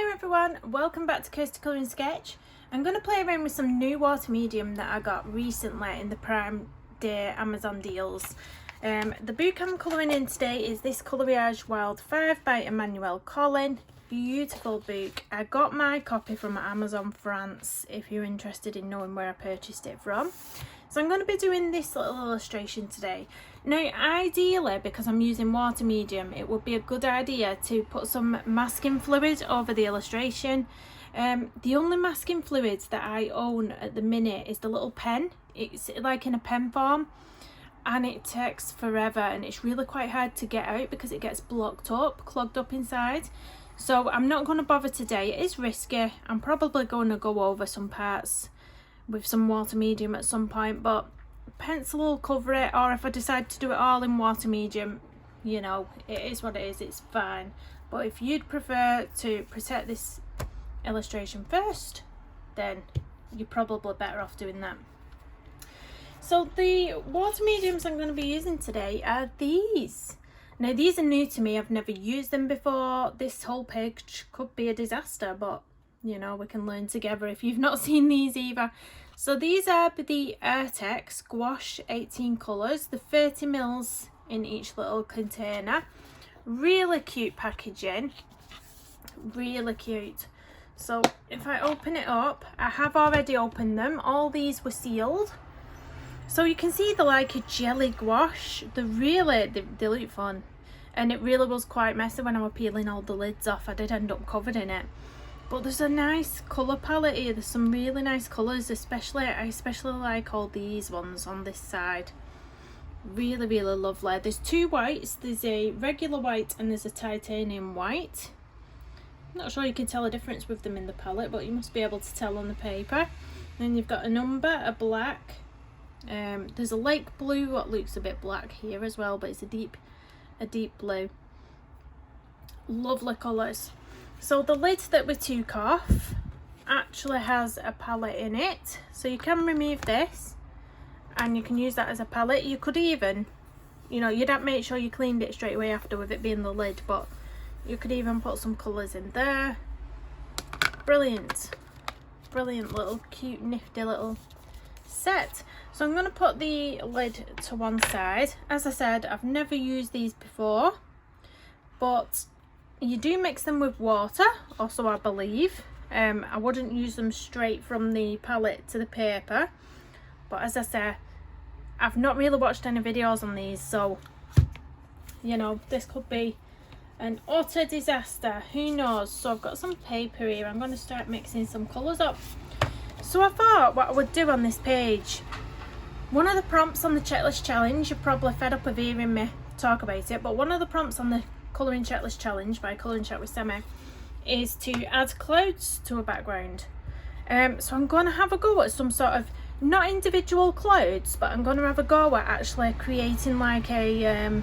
Hi everyone, welcome back to Coast to Colour and Sketch. I'm going to play around with some new water medium that I got recently in the Prime Day Amazon deals. The book I'm colouring in today is this Coloriage Wild 5 by Emmanuel Collin. Beautiful book. I got my copy from Amazon France if you're interested in knowing where I purchased it from. So I'm going to be doing this little illustration today. Now ideally, because I'm using water medium, it would be a good idea to put some masking fluid over the illustration. The only masking fluids that I own at the minute is the little pen. It's like in a pen form and it takes forever and it's really quite hard to get out because it gets clogged up inside. So I'm not going to bother today. It is risky. I'm probably going to go over some parts with some water medium at some point, but pencil will cover it, or if I decide to do it all in water medium, you know, it is what it is, it's fine. But if you'd prefer to protect this illustration first, then you're probably better off doing that. So the water mediums I'm going to be using today are these. Now these are new to me, I've never used them before. This whole page could be a disaster, but you know, we can learn together if you've not seen these either. So these are the Artex Gouache 18 colours, the 30 mils in each little container. Really cute packaging, really cute. So if I open it up, I have already opened them. All these were sealed. So you can see they're like a jelly gouache. They look fun. And it really was quite messy when I was peeling all the lids off. I did end up covered in it. But there's a nice colour palette here. There's some really nice colours, I especially like all these ones on this side. Really, really lovely. There's two whites. There's a regular white and there's a titanium white. I'm not sure you can tell a difference with them in the palette, but you must be able to tell on the paper. Then you've got an umber, a black. There's a lake blue, what looks a bit black here as well, but it's a deep blue. Lovely colours. So the lid that we took off actually has a palette in it, so you can remove this and you can use that as a palette. You could even, you know, you'd have to make sure you cleaned it straight away after with it being the lid, but you could even put some colours in there. Brilliant little cute nifty little set. So I'm going to put the lid to one side. As I said, I've never used these before, but you do mix them with water, also I believe. I wouldn't use them straight from the palette to the paper, but as I say, I've not really watched any videos on these, so you know, this could be an utter disaster, who knows. So I've got some paper here. I'm going to start mixing some colours up. So I thought what I would do on this page, one of the prompts on the checklist challenge, you're probably fed up of hearing me talk about it, but one of the prompts on the colouring checklist challenge by Colouring Chat with Semi is to add clouds to a background. So I'm going to have a go at some sort of, not individual clouds, but I'm going to have a go at actually creating like a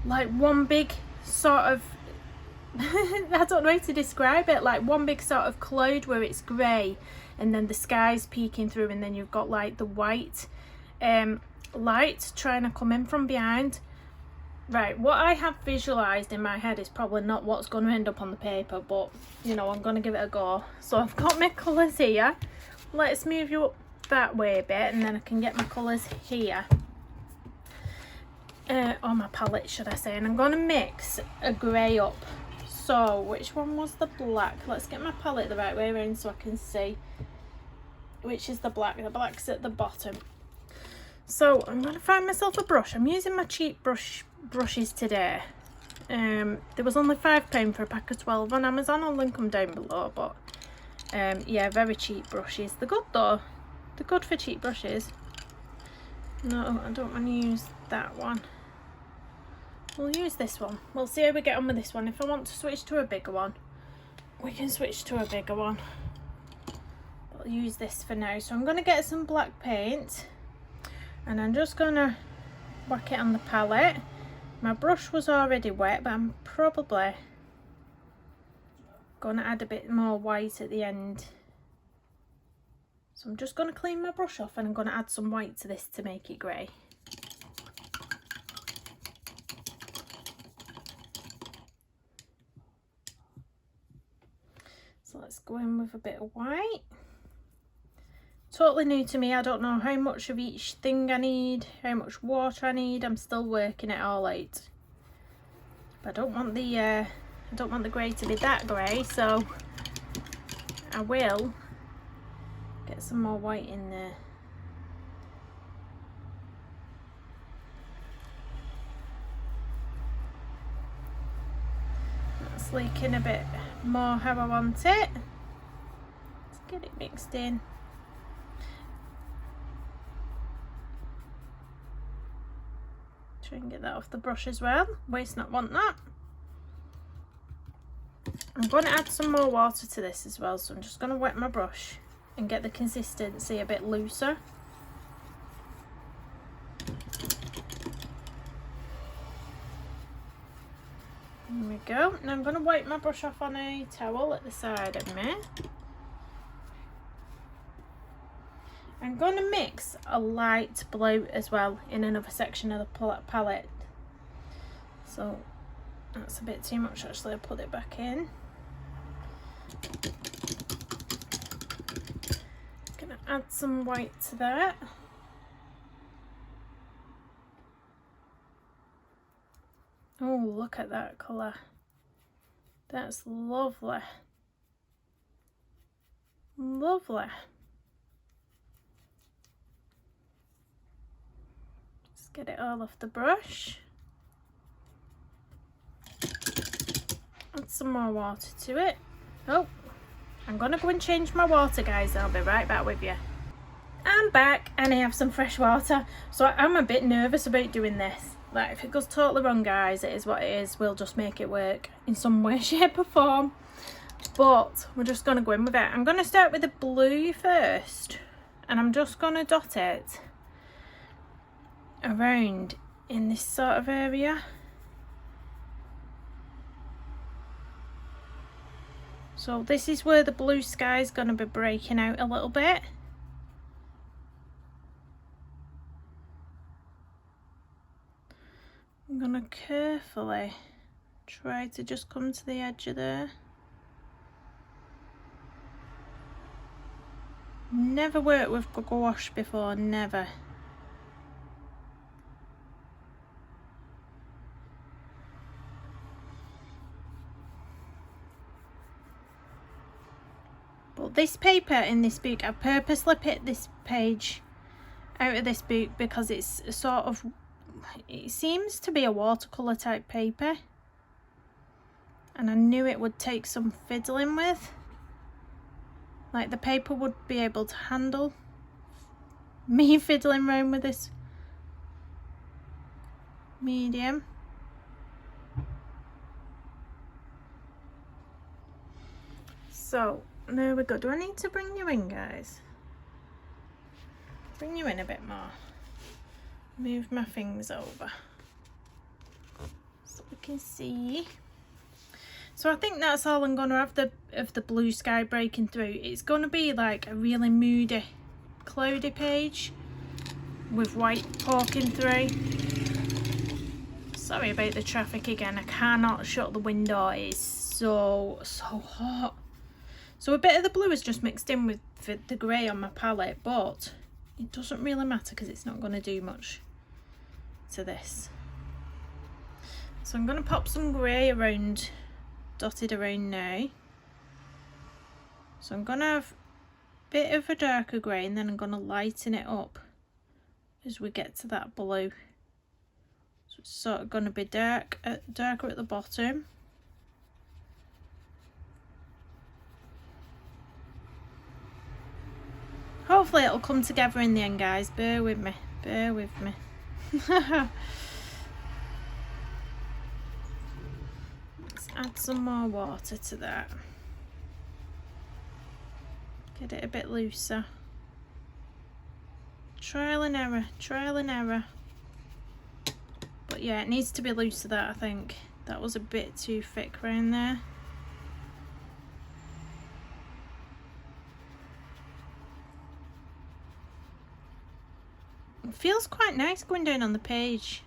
like one big sort of I don't know how to describe it, like one big sort of cloud where it's grey and then the sky's peeking through, and then you've got like the white light trying to come in from behind. Right, what I have visualised in my head is probably not what's going to end up on the paper, but you know, I'm going to give it a go. So I've got my colours here. Let's move you up that way a bit and then I can get my colours here. On my palette, should I say. And I'm going to mix a grey up. So which one was the black? Let's get my palette the right way around so I can see which is the black. The black's at the bottom. So I'm going to find myself a brush. I'm using my cheap brushes today. There was only £5 for a pack of 12 on Amazon. I'll link them down below, but yeah, very cheap brushes. They're good though. They're good for cheap brushes. No, I don't want to use that one. We'll use this one. We'll see how we get on with this one. If I want to switch to a bigger one, we can switch to a bigger one. I'll use this for now. So I'm going to get some black paint and I'm just going to whack it on the palette. My brush was already wet, but I'm probably going to add a bit more white at the end. So I'm just going to clean my brush off and I'm going to add some white to this to make it grey. Let's go in with a bit of white. Totally new to me. I don't know how much of each thing I need, how much water I need. I'm still working it all out. But I don't want the grey to be that grey, so I will get some more white in there. That's leaking a bit more how I want it. Let's get it mixed in. Try and get that off the brush as well. Waste not, want not. I'm going to add some more water to this as well, so I'm just going to wet my brush and get the consistency a bit looser. There we go. Now I'm going to wipe my brush off on a towel at the side of me. I'm going to mix a light blue as well in another section of the palette. So that's a bit too much actually, I'll put it back in. Gonna add some white to that. Oh, look at that colour. That's lovely. Lovely. Just get it all off the brush. Add some more water to it. Oh, I'm gonna go and change my water, guys. I'll be right back with you. I'm back and I have some fresh water. So I'm a bit nervous about doing this. Like, if it goes totally wrong, guys, it is what it is. We'll just make it work in some way, shape or form. But we're just gonna go in with it. I'm gonna start with the blue first. And I'm just gonna dot it around in this sort of area. So this is where the blue sky is going to be breaking out a little bit. I'm going to carefully try to just come to the edge of there. Never worked with gouache before, never. But this paper in this book, I purposely picked this page out of this book because it's sort of, it seems to be a watercolour type paper. And I knew it would take some fiddling with. Like the paper would be able to handle me fiddling around with this medium. So there we go. Do I need to bring you in, guys? Bring you in a bit more. Move my things over so we can see. So I think that's all I'm going to have of the blue sky breaking through. It's going to be like a really moody, cloudy page with white poking through. Sorry about the traffic again. I cannot shut the window. It is so hot. So a bit of the blue is just mixed in with the grey on my palette, but it doesn't really matter because it's not going to do much to this. So I'm going to pop some grey around, dotted around now. So I'm going to have a bit of a darker grey and then I'm going to lighten it up as we get to that blue. So it's sort of going to be darker at the bottom. Hopefully it'll come together in the end, guys. Bear with me. Bear with me. Let's add some more water to that. Get it a bit looser. Trial and error. Trial and error. But yeah, it needs to be looser, that I think. That was a bit too thick around there. It feels quite nice going down on the page,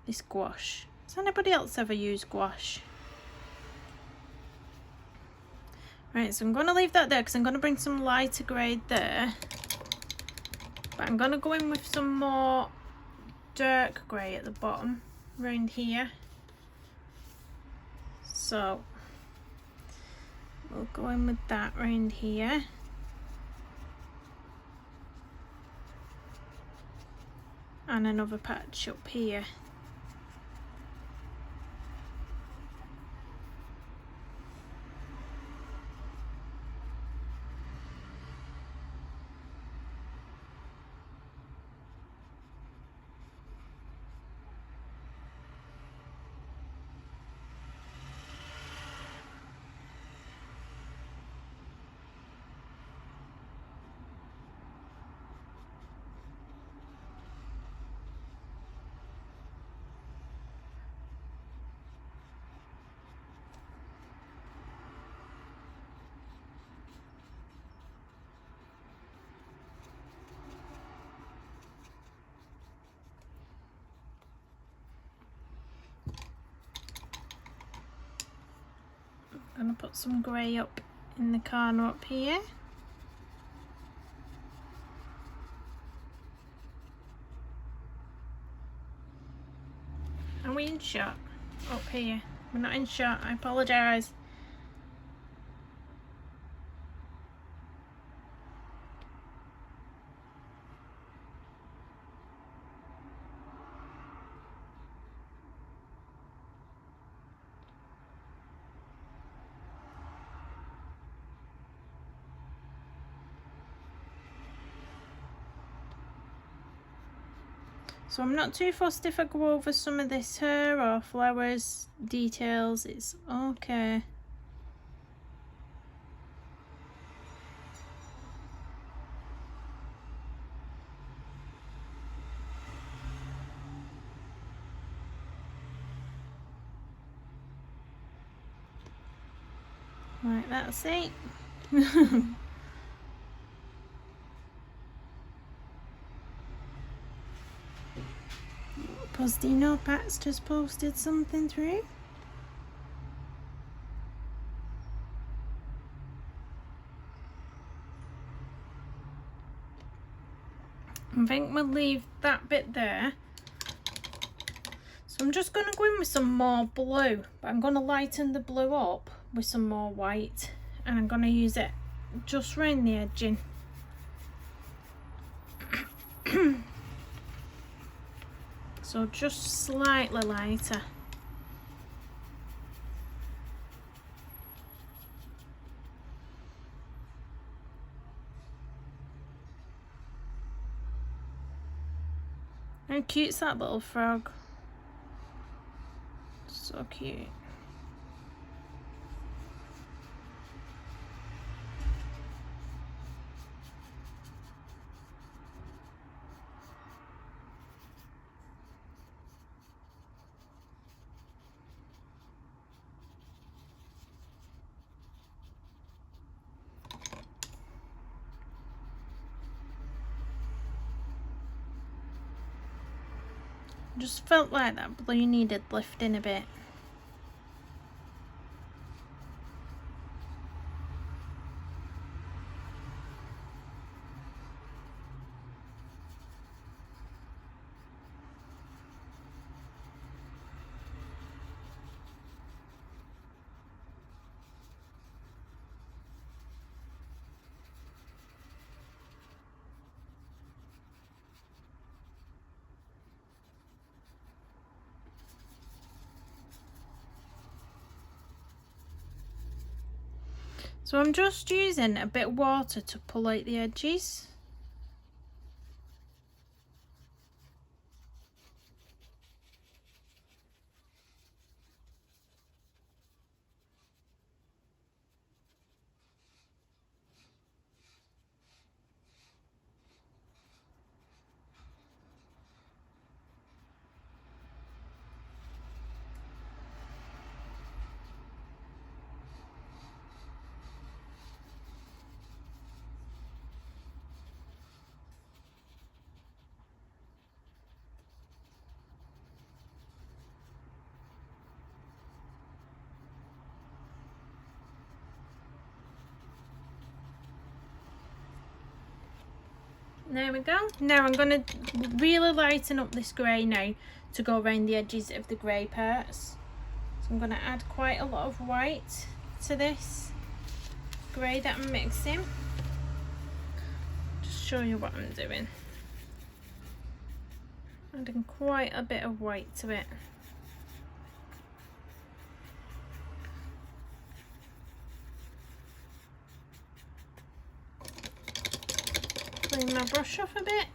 this gouache. Has anybody else ever used gouache? Right, so I'm going to leave that there because I'm going to bring some lighter grade there. But I'm going to go in with some more dark grey at the bottom, around here. So we'll go in with that round here. And another patch up here. I'm going to put some grey up in the corner up here. Are we in shot? Up here. We're not in shot, I apologise. So I'm not too fussed if I go over some of this hair or flowers details, it's okay. Right, that's it. Postino Pat's just posted something through. I think we'll leave that bit there. So I'm just going to go in with some more blue, but I'm going to lighten the blue up with some more white, and I'm going to use it just round the edging. So just slightly lighter. How cute's that little frog? So cute. Just felt like that blue needed lifting a bit. So I'm just using a bit of water to pull out the edges. There we go. Now I'm going to really lighten up this grey now to go around the edges of the grey parts. So I'm going to add quite a lot of white to this grey that I'm mixing. Just show you what I'm doing. Adding quite a bit of white to it. Clean my brush off a bit.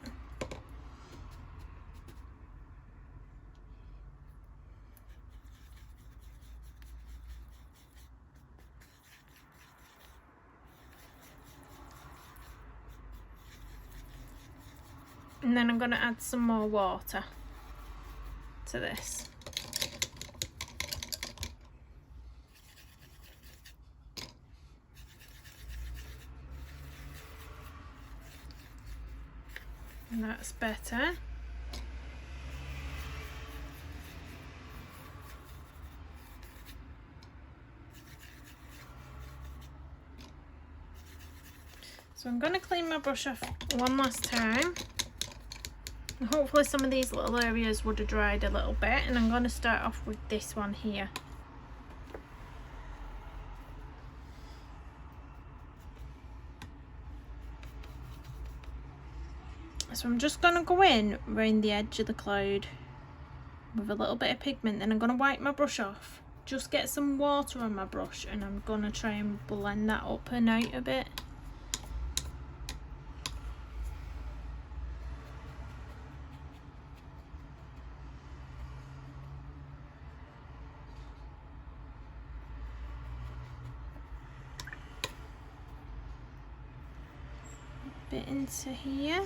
And then I'm going to add some more water to this. And that's better. So I'm going to clean my brush off one last time. And hopefully some of these little areas would have dried a little bit, and I'm going to start off with this one here. So I'm just going to go in around the edge of the cloud with a little bit of pigment, then I'm going to wipe my brush off, just get some water on my brush, and I'm going to try and blend that up and out a bit. Bit into here.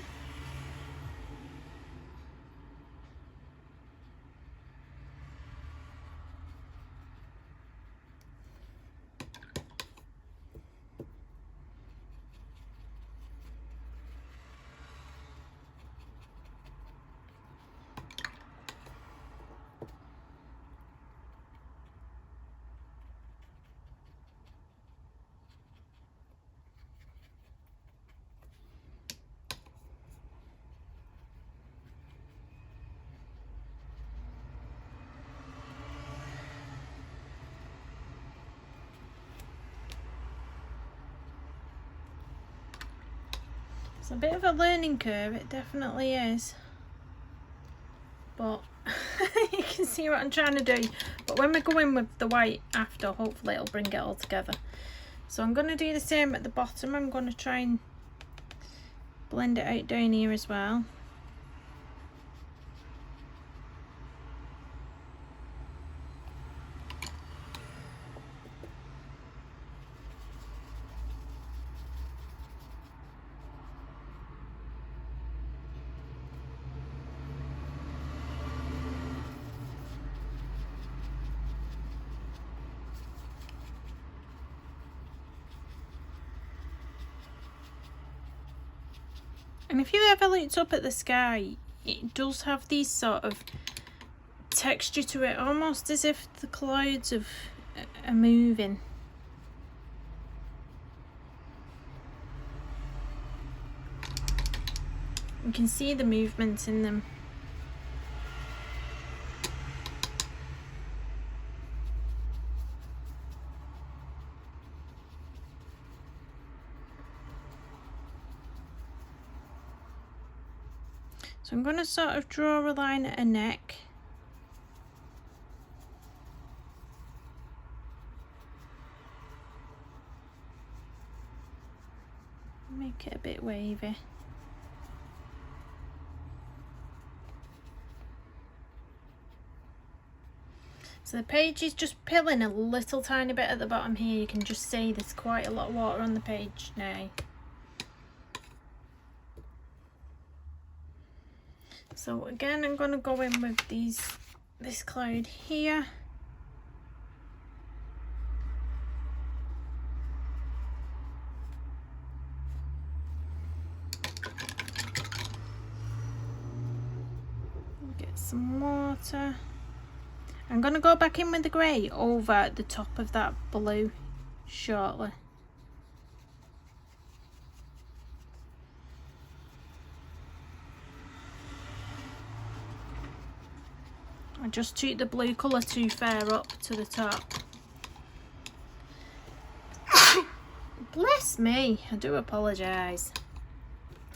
It's a bit of a learning curve, it definitely is, but you can see what I'm trying to do. But when we go in with the white after, hopefully it'll bring it all together. So I'm going to do the same at the bottom. I'm going to try and blend it out down here as well. And if you ever looked up at the sky, it does have these sort of texture to it, almost as if the clouds are moving. You can see the movement in them. So I'm going to sort of draw a line at a neck. Make it a bit wavy. So the page is just pilling a little tiny bit at the bottom here. You can just see there's quite a lot of water on the page now. So again, I'm going to go in with this cloud here. Get some water. I'm going to go back in with the grey over the top of that blue shortly. I just took the blue colour too far up to the top. Bless me, I do apologise.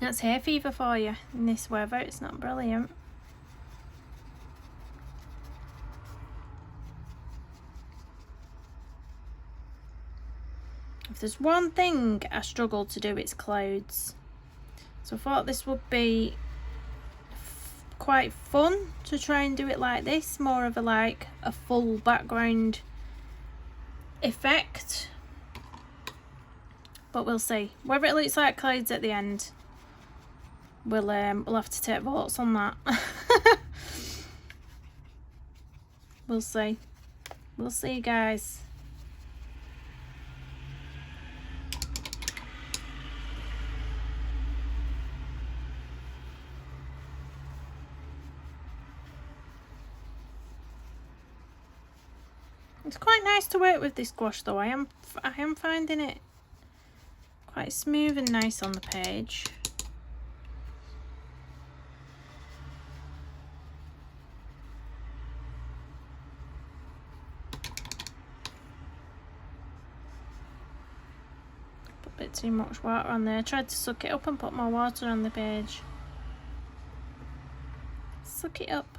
That's hay fever for you in this weather, it's not brilliant. If there's one thing I struggle to do, it's clouds. So I thought this would be quite fun to try and do it like this, more of a full background effect. But we'll see. Whether it looks like clouds at the end, we'll have to take votes on that. We'll see. We'll see, guys. It's quite nice to work with this gouache though. I am finding it quite smooth and nice on the page. Put a bit too much water on there. I tried to suck it up and put more water on the page. Suck it up.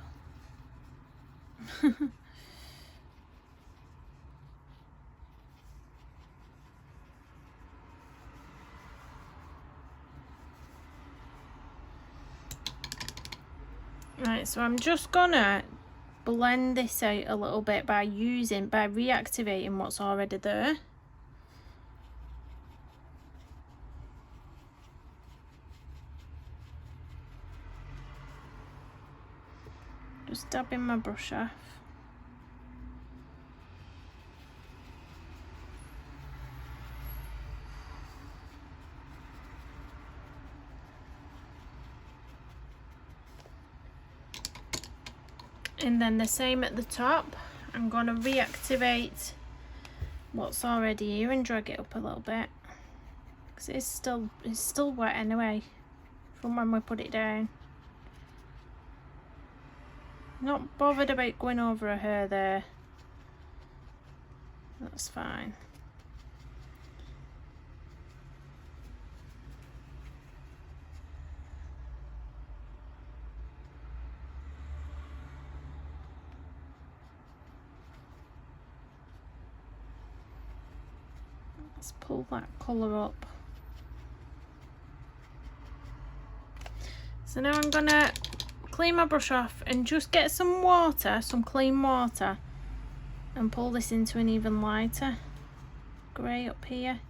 Right, so I'm just gonna blend this out a little bit by reactivating what's already there. Just dabbing my brush off. And then the same at the top. I'm going to reactivate what's already here and drag it up a little bit, because it's still wet anyway from when we put it down. Not bothered about going over a hair there. That's fine. Let's pull that colour up. So now I'm gonna clean my brush off and just get some water, some clean water, and pull this into an even lighter grey up here.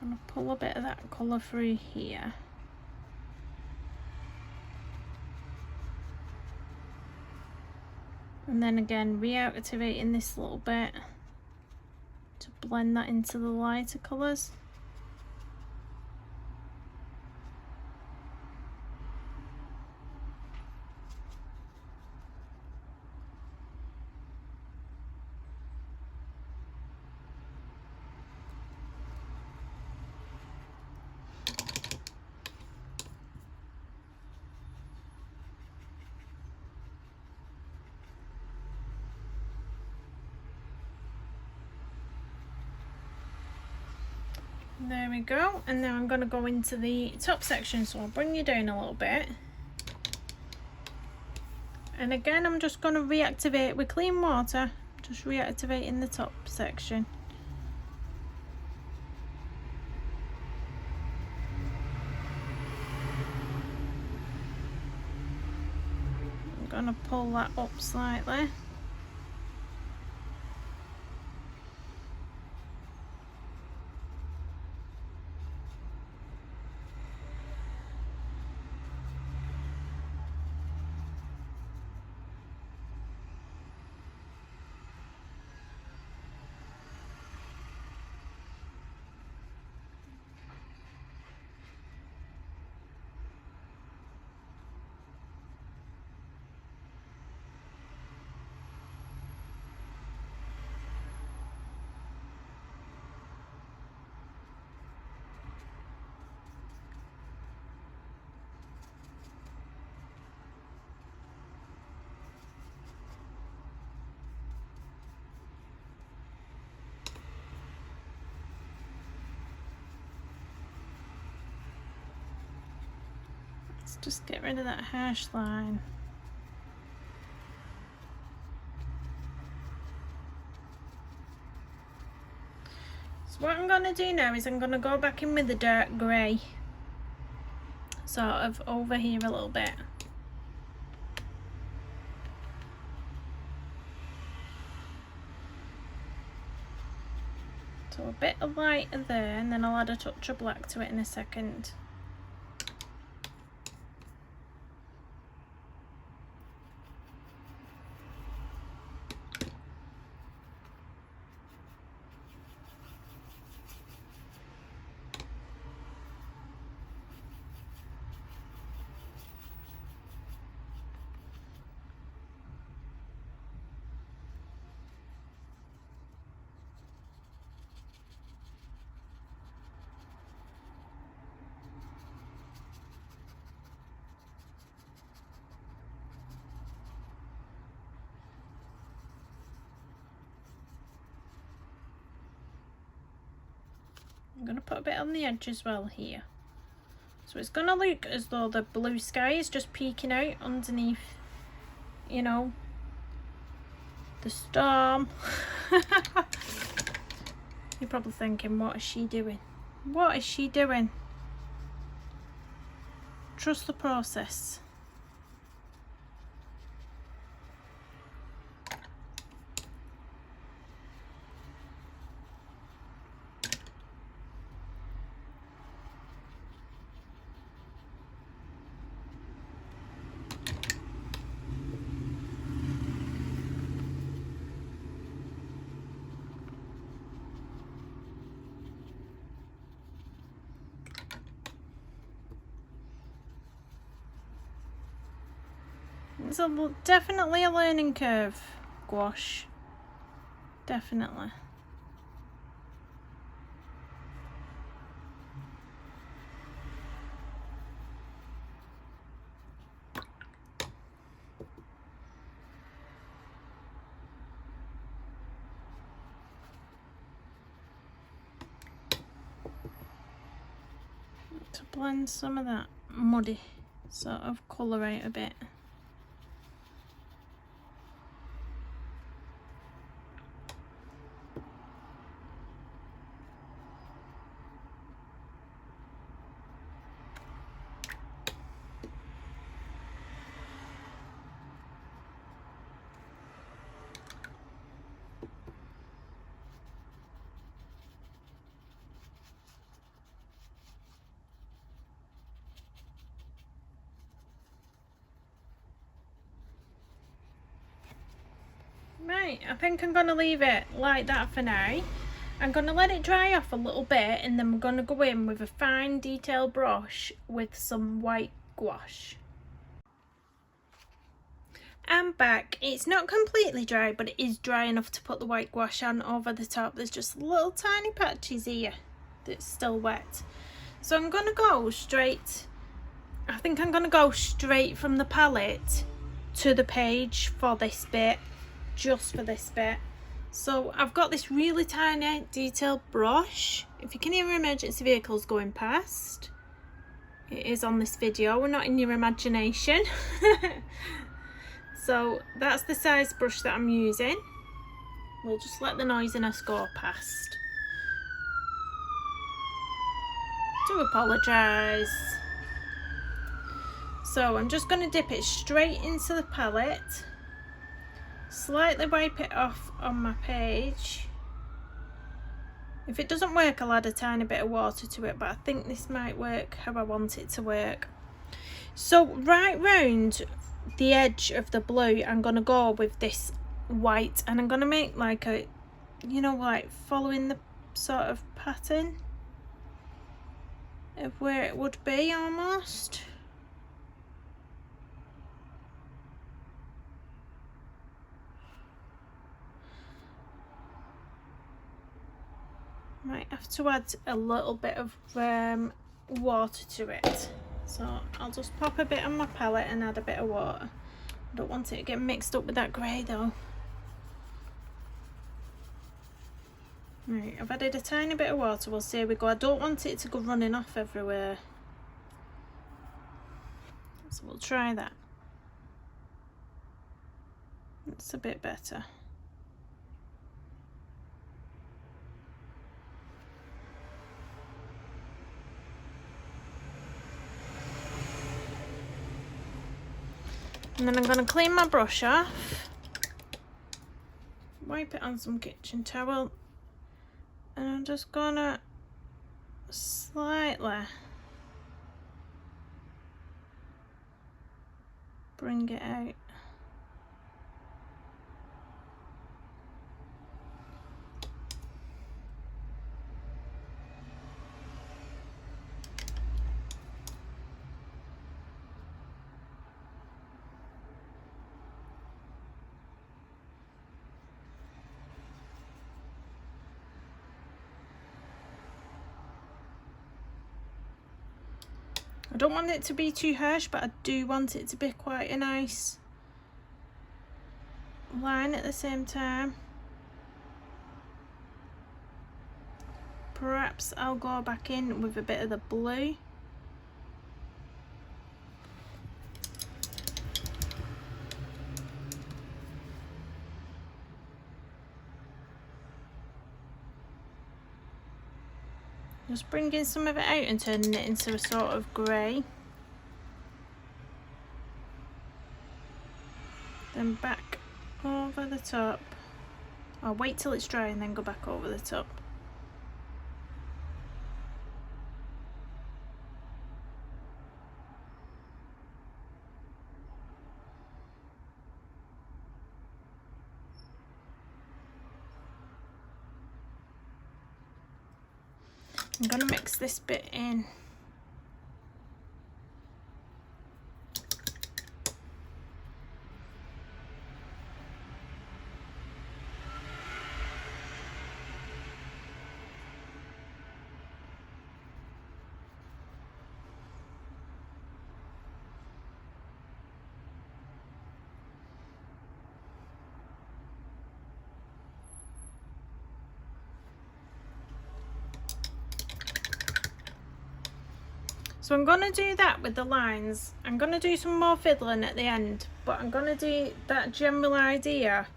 I'm gonna pull a bit of that colour through here. And then again, reactivating this little bit to blend that into the lighter colours. There we go, and now I'm going to go into the top section, so I'll bring you down a little bit. And again, I'm just going to reactivate with clean water, just reactivating the top section. I'm going to pull that up slightly. just get rid of that harsh line. So what I'm going to do now is I'm going to go back in with the dark grey, sort of over here a little bit. So a bit of light there, and then I'll add a touch of black to it in a second. I'm going to put a bit on the edge as well here. So it's going to look as though the blue sky is just peeking out underneath, you know, the storm. You're probably thinking, what is she doing? What is she doing? Trust the process. It's definitely a learning curve, gouache. Definitely. To blend some of that muddy sort of colour out a bit. Right, I think I'm going to leave it like that for now. I'm going to let it dry off a little bit, and then we're going to go in with a fine detail brush with some white gouache. I'm back. It's not completely dry, but it is dry enough to put the white gouache on over the top. There's just little tiny patches here that's still wet. So I'm going to go straight, I think I'm going to go straight from the palette to the page for this bit. Just for this bit. So I've got this really tiny detailed brush. If you can hear emergency vehicles going past, it is on this video. We're not in your imagination. So that's the size brush that I'm using. We'll just let the noisiness go past. Do apologise. So I'm just going to dip it straight into the palette. Slightly wipe it off on my page. If it doesn't work, I'll add a tiny bit of water to it, but I think this might work how I want it to work. So right round the edge of the blue, I'm going to go with this white, and I'm going to make like a, you know, like following the sort of pattern of where it would be almost. Might have to add a little bit of water to it, so I'll just pop a bit on my palette and add a bit of water. I don't want it to get mixed up with that grey though. Right, I've added a tiny bit of water. We'll see how we go. I don't want it to go running off everywhere. So we'll try that. It's a bit better. And then I'm going to clean my brush off, wipe it on some kitchen towel, and I'm just going to slightly bring it out. I don't want it to be too harsh, but I do want it to be quite a nice line at the same time. Perhaps I'll go back in with a bit of the blue. Just bringing some of it out and turning it into a sort of grey. Then back over the top. I'll wait till it's dry and then go back over the top. I'm going to mix this bit in. So I'm going to do that with the lines. I'm going to do some more fiddling at the end, but I'm going to do that general idea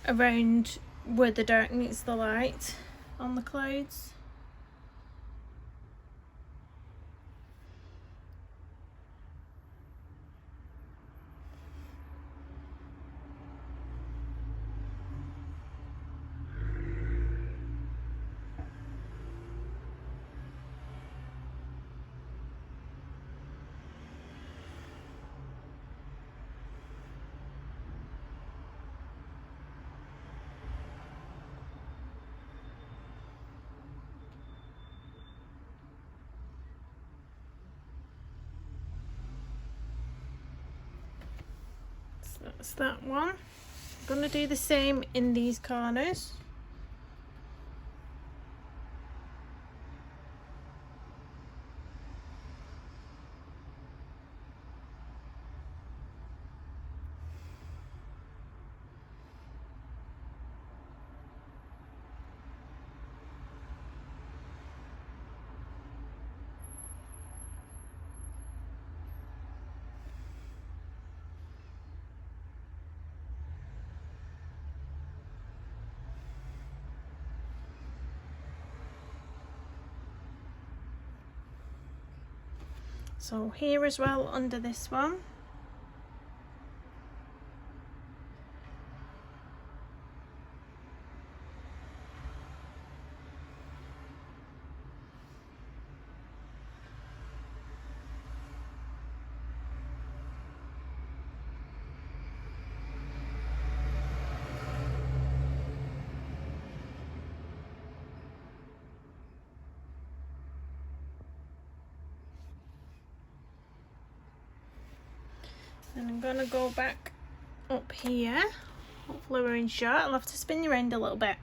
around where the dark meets the light on the clouds. That's that one. I'm going to do the same in these corners. So here as well under this one. And I'm going to go back up here. Hopefully we're in shot. I'll have to spin your end a little bit.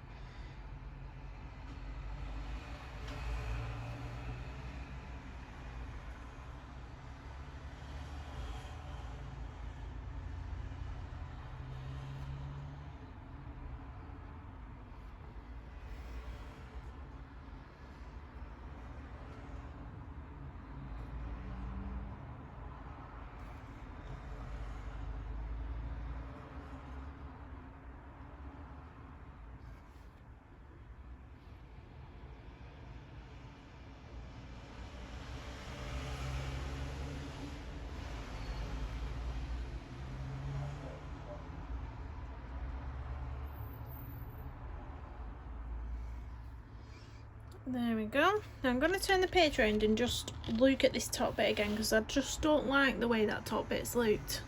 There we go. Now I'm going to turn the page around and just look at this top bit again, because I just don't like the way that top bit's looked.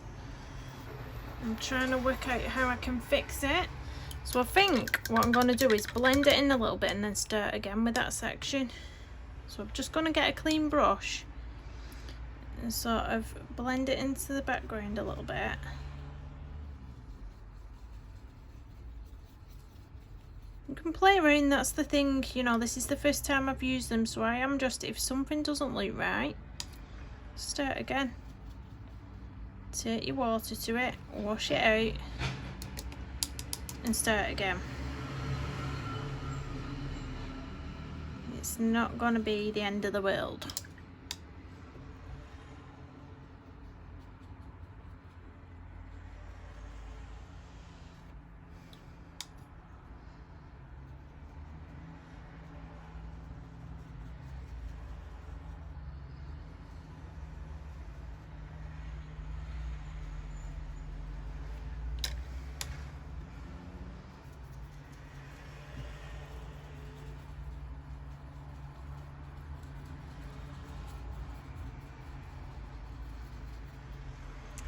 I'm trying to work out how I can fix it. So I think what I'm going to do is blend it in a little bit and then start again with that section. So I'm just going to get a clean brush and sort of blend it into the background a little bit. You can play around, that's the thing, you know, this is the first time I've used them, so I am just, if something doesn't look right, start again. Take your water to it, wash it out, and start again. It's not going to be the end of the world.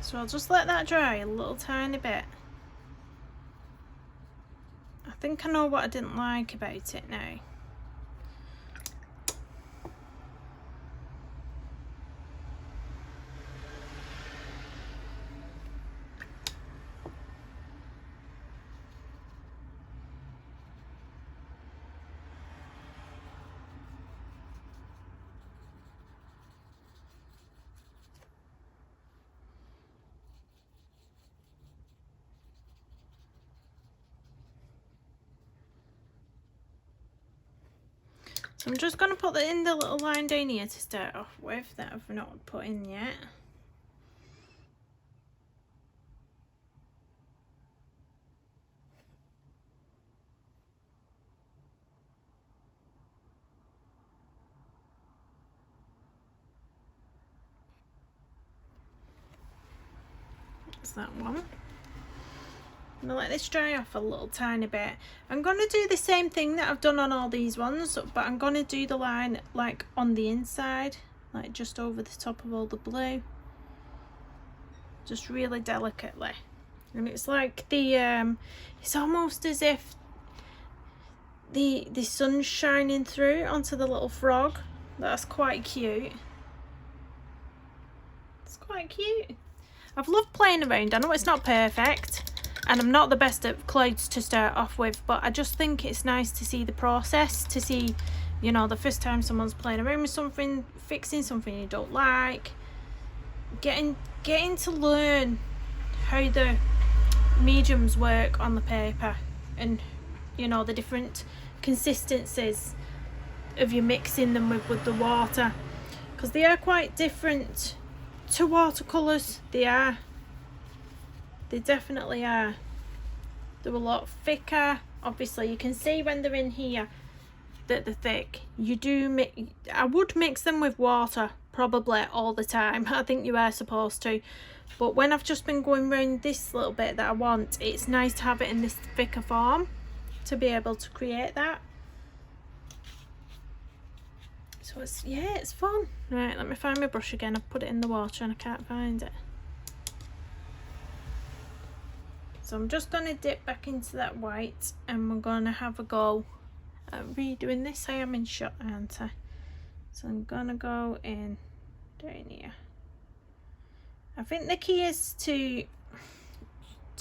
So I'll just let that dry a little tiny bit. I think I know what I didn't like about it now. So I'm just going to put that in the little line down here to start off with that I've not put in yet. That's that one. I'm going to let this dry off a little tiny bit. I'm going to do the same thing that I've done on all these ones, but I'm going to do the line like on the inside, like just over the top of all the blue. Just really delicately. And it's like the, it's almost as if the sun's shining through onto the little frog. That's quite cute. It's quite cute. I've loved playing around. I know it's not perfect. And I'm not the best at clouds to start off with, but I just think it's nice to see the process, to see, you know, the first time someone's playing around with something, fixing something you don't like, getting to learn how the mediums work on the paper, and, you know, the different consistencies of you mixing them with the water, because they are quite different to watercolours. They definitely are. They're a lot thicker. Obviously you can see when they're in here that they're thick. I would mix them with water probably all the time. I think you are supposed to, but when I've just been going around this little bit that I want, it's nice to have it in this thicker form to be able to create that. So it's, yeah, it's fun. Right, let me find my brush again. I've put it in the water and I can't find it. So I'm just going to dip back into that white and we're going to have a go at redoing this. I am in shot, aren't I? So I'm going to go in down here. I think the key is to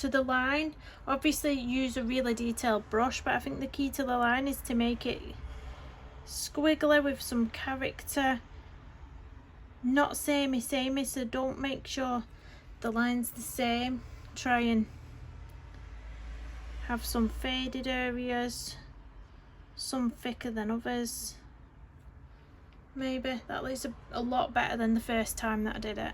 the line. Obviously use a really detailed brush, but I think the key to the line is to make it squiggly with some character. Not samey, so don't make sure the line's the same. Try and have some faded areas, some thicker than others. Maybe that looks a lot better than the first time that I did it.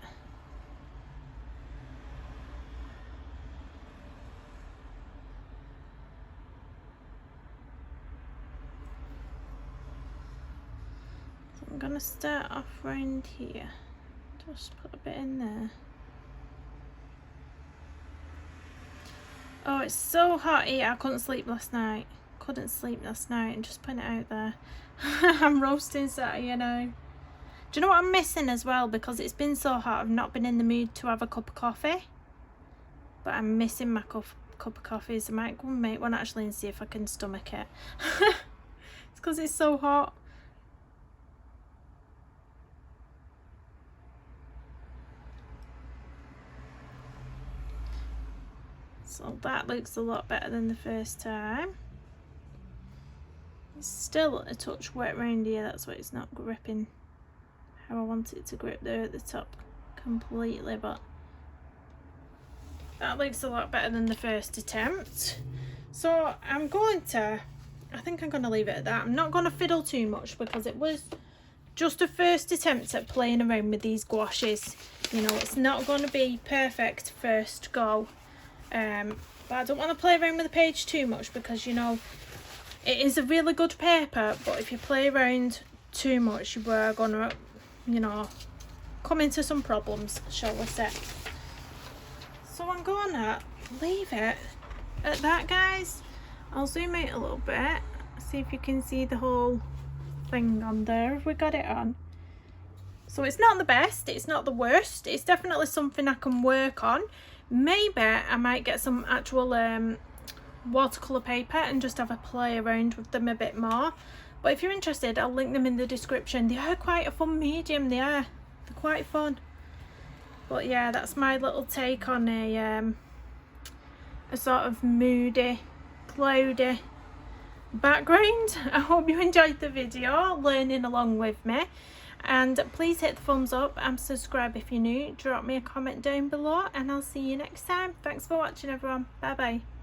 So I'm gonna start off round here. Just put a bit in there. Oh, it's so hot here. I couldn't sleep last night. couldn't sleep last night, and just putting it out there. I'm roasting Saturday, you know. Do you know what I'm missing as well? Because it's been so hot, I've not been in the mood to have a cup of coffee. But I'm missing my cup of coffee, so I might go and make one actually and see if I can stomach it. It's because it's so hot. So that looks a lot better than the first time. It's still a touch wet around here, that's why it's not gripping how I want it to grip there at the top completely, but that looks a lot better than the first attempt. So I think I'm going to leave it at that. I'm not going to fiddle too much because it was just a first attempt at playing around with these gouaches. You know, it's not going to be perfect first go. But I don't want to play around with the page too much because, you know, it is a really good paper, but if you play around too much, you are going to, you know, come into some problems, shall we say. So I'm going to leave it at that, guys. I'll zoom out a little bit, see if you can see the whole thing on there. Have we got it on? So it's not the best, it's not the worst, it's definitely something I can work on. Maybe I might get some actual watercolour paper and just have a play around with them a bit more. But if you're interested, I'll link them in the description. They are quite a fun medium, they're quite fun. But yeah, that's my little take on a sort of moody, cloudy background. I hope you enjoyed the video, learning along with me. And please hit the thumbs up and subscribe if you're new. Drop me a comment down below and I'll see you next time. Thanks for watching, everyone. Bye bye.